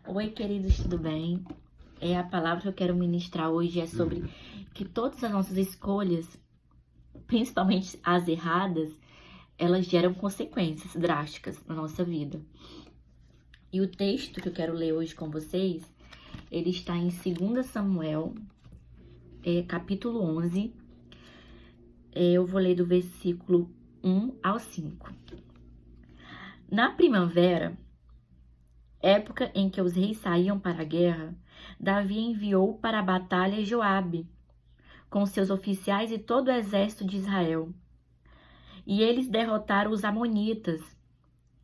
Oi, queridos, tudo bem? A palavra que eu quero ministrar hoje é sobre que todas as nossas escolhas, principalmente as erradas, elas geram consequências drásticas na nossa vida. E o texto que eu quero ler hoje com vocês, ele está em 2 Samuel, capítulo 11. Eu vou ler do versículo 1 ao 5. Na primavera, época em que os reis saíam para a guerra, Davi enviou para a batalha Joabe, com seus oficiais e todo o exército de Israel. E eles derrotaram os amonitas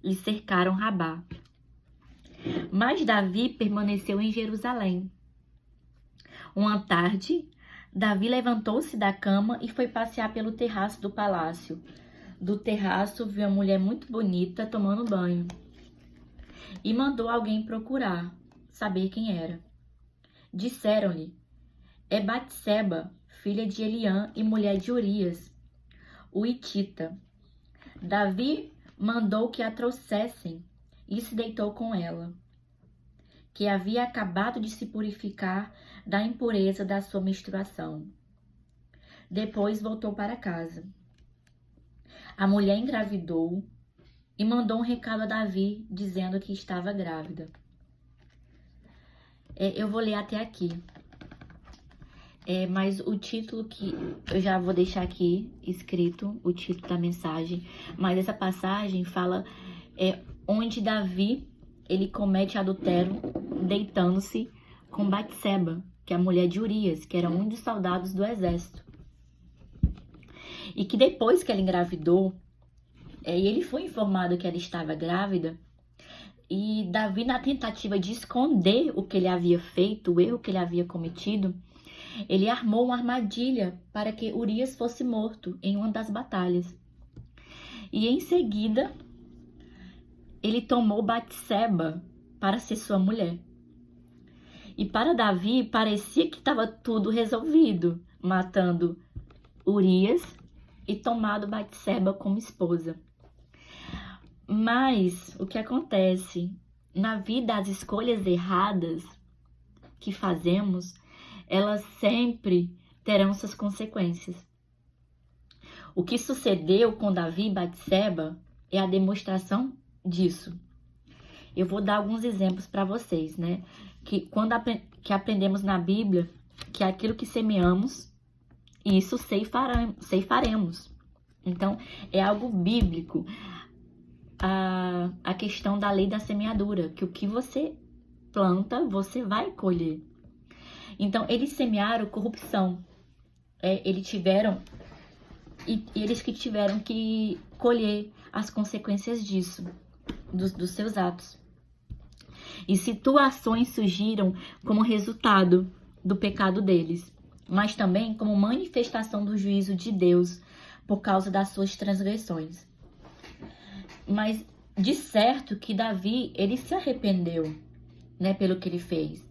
e cercaram Rabá. Mas Davi permaneceu em Jerusalém. Uma tarde, Davi levantou-se da cama e foi passear pelo terraço do palácio. Do terraço viu uma mulher muito bonita tomando banho. E mandou alguém procurar, saber quem era. Disseram-lhe: é Batseba, filha de Eliã e mulher de Urias, o hitita. Davi mandou que a trouxessem e se deitou com ela, que havia acabado de se purificar da impureza da sua menstruação. Depois voltou para casa. A mulher engravidou e mandou um recado a Davi, dizendo que estava grávida. Eu vou ler até aqui. Mas o título que eu já vou deixar aqui escrito, o título da mensagem. Mas essa passagem fala onde Davi, ele comete adultério deitando-se com Batseba, que é a mulher de Urias, que era um dos soldados do exército. E que depois que ela engravidou, e ele foi informado que ela estava grávida, e Davi, na tentativa de esconder o que ele havia feito, o erro que ele havia cometido, ele armou uma armadilha para que Urias fosse morto em uma das batalhas. E em seguida, ele tomou Batseba para ser sua mulher. E para Davi, parecia que estava tudo resolvido, matando Urias e tomado Batseba como esposa. Mas o que acontece? Na vida, as escolhas erradas que fazemos, elas sempre terão suas consequências. O que sucedeu com Davi e Batseba é a demonstração disso. Eu vou dar alguns exemplos para vocês, né? Que que aprendemos na Bíblia que aquilo que semeamos, isso ceifaremos. Então, é algo bíblico. A questão da lei da semeadura, que o que você planta, você vai colher. Então, eles semearam corrupção. Eles que tiveram que colher as consequências disso, dos seus atos. E situações surgiram como resultado do pecado deles, mas também como manifestação do juízo de Deus por causa das suas transgressões. Mas de certo que Davi, ele se arrependeu, né, pelo que ele fez.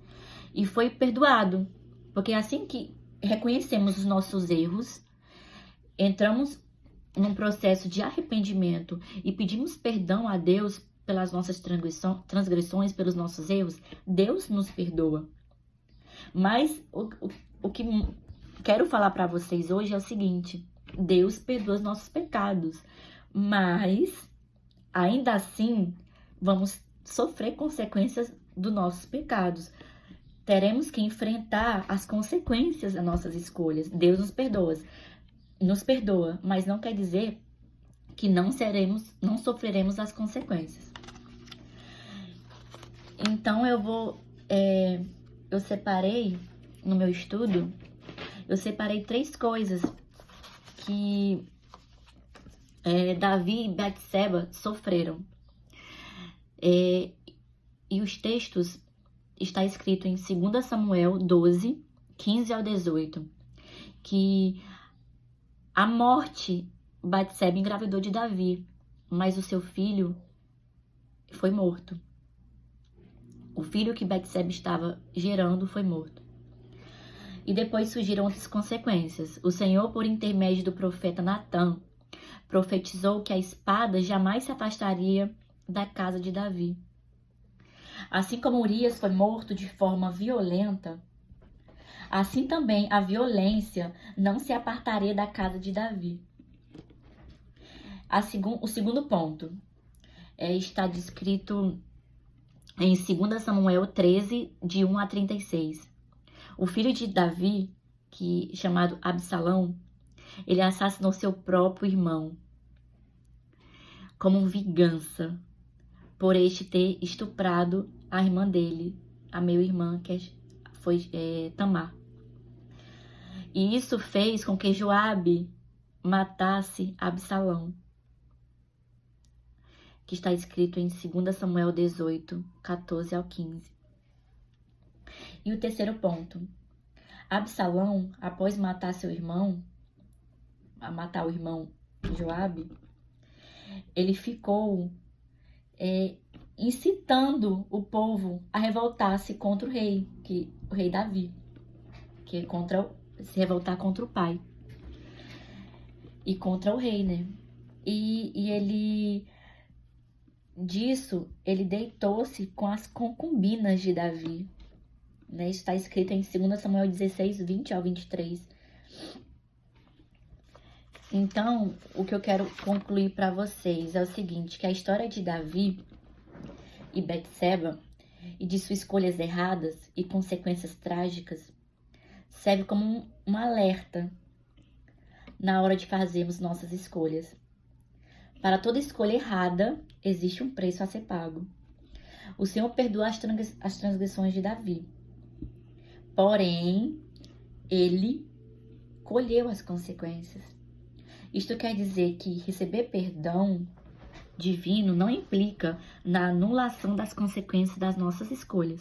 E foi perdoado. Porque assim que reconhecemos os nossos erros, entramos num processo de arrependimento e pedimos perdão a Deus pelas nossas transgressões, pelos nossos erros, Deus nos perdoa. Mas o que quero falar para vocês hoje é o seguinte: Deus perdoa os nossos pecados, mas ainda assim vamos sofrer consequências dos nossos pecados. Teremos que enfrentar as consequências das nossas escolhas. Deus nos perdoa, mas não quer dizer que não sofreremos as consequências. Então eu separei no meu estudo, eu separei 3 coisas que Davi e Batseba sofreram. E os textos está escrito em 2 Samuel 12, 15 ao 18, que a morte, Batseba engravidou de Davi, mas o seu filho foi morto. O filho que Batseba estava gerando foi morto. E depois surgiram outras consequências. O Senhor, por intermédio do profeta Natã, profetizou que a espada jamais se afastaria da casa de Davi. Assim como Urias foi morto de forma violenta, assim também a violência não se apartaria da casa de Davi. O segundo ponto está descrito em 2 Samuel 13, de 1 a 36. O filho de Davi, chamado Absalão, ele assassinou seu próprio irmão como vingança por este ter estuprado a irmã dele, a meia-irmã, que foi Tamar. E isso fez com que Joabe matasse Absalão, que está escrito em 2 Samuel 18, 14 ao 15. E o terceiro ponto. Absalão, após matar o irmão Joabe, ele ficou incitando o povo a revoltar-se contra o rei Davi, se revoltar contra o pai e contra o rei, né? E ele deitou-se com as concubinas de Davi, né? Está escrito em 2 Samuel 16, 20 ao 23. Então, o que eu quero concluir para vocês é o seguinte, que a história de Davi e Betseba e de suas escolhas erradas e consequências trágicas serve como um alerta na hora de fazermos nossas escolhas. Para toda escolha errada, existe um preço a ser pago. O Senhor perdoa as transgressões de Davi. Porém, ele colheu as consequências. Isto quer dizer que receber perdão divino não implica na anulação das consequências das nossas escolhas.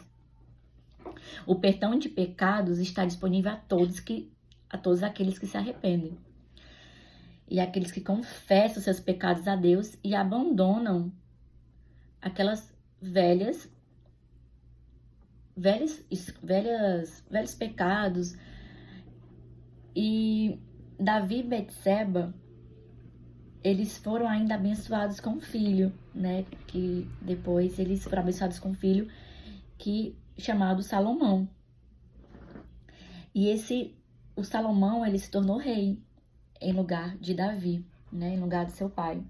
O perdão de pecados está disponível a todos aqueles que se arrependem. E aqueles que confessam seus pecados a Deus e abandonam aquelas velhos pecados. E Davi e Betseba, eles foram ainda abençoados com um filho, né? Que depois eles foram abençoados com um filho chamado Salomão. E o Salomão, ele se tornou rei em lugar de Davi, né? Em lugar de seu pai.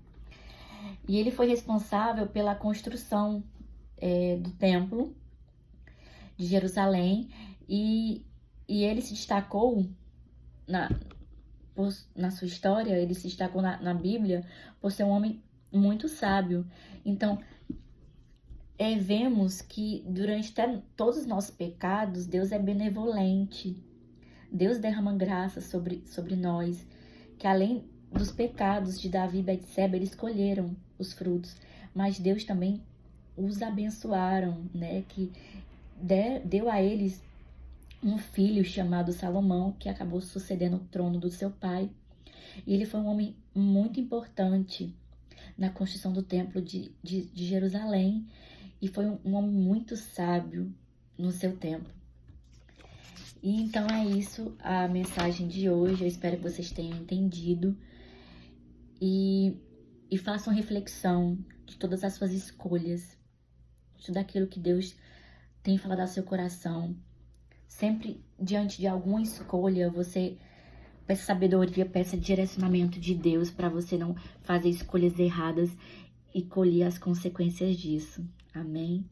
E ele foi responsável pela construção do templo de Jerusalém. E ele se destacou na sua história, ele se destacou na Bíblia por ser um homem muito sábio. Então, vemos que durante todos os nossos pecados, Deus é benevolente. Deus derrama graça sobre nós, que além dos pecados de Davi e Betseba, eles colheram os frutos, mas Deus também os abençoaram, né? Que deu a eles um filho chamado Salomão, que acabou sucedendo o trono do seu pai. E ele foi um homem muito importante na construção do templo de Jerusalém, e foi um homem muito sábio no seu tempo. E então é isso a mensagem de hoje. Eu espero que vocês tenham entendido e façam reflexão de todas as suas escolhas, de tudo aquilo que Deus tem falado ao seu coração. Sempre diante de alguma escolha, você peça sabedoria, peça direcionamento de Deus para você não fazer escolhas erradas e colher as consequências disso. Amém?